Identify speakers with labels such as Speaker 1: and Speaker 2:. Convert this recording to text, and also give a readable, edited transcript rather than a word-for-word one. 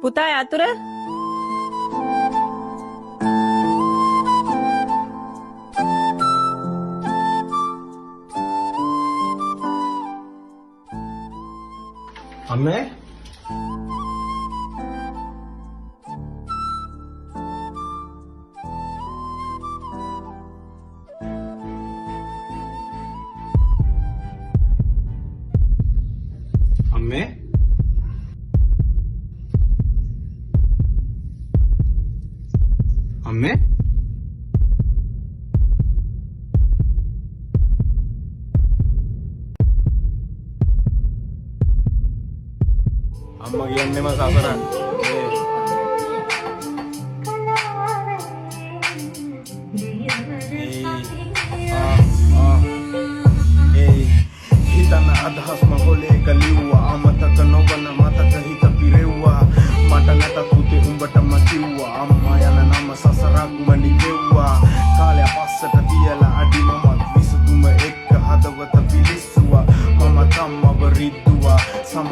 Speaker 1: පුතා යතුර
Speaker 2: අම්මේ අම්මේ අම්මේ අම්මා කියන්නේම සසර හිතන අදහස් මහොලේ කලිව්වා අමතක නොවන මතක හිත පිරෙව්වා මට නැත පුතේ උඹටම කිව්වා අම්මා යන නම සසරක්ම නිවෙව්වා කාලය පස්සට තියලා අඩි මමත් විසඳුම එක්ක හදවත පිලිස්සුවා මම තම්මව රිද්දුවා සම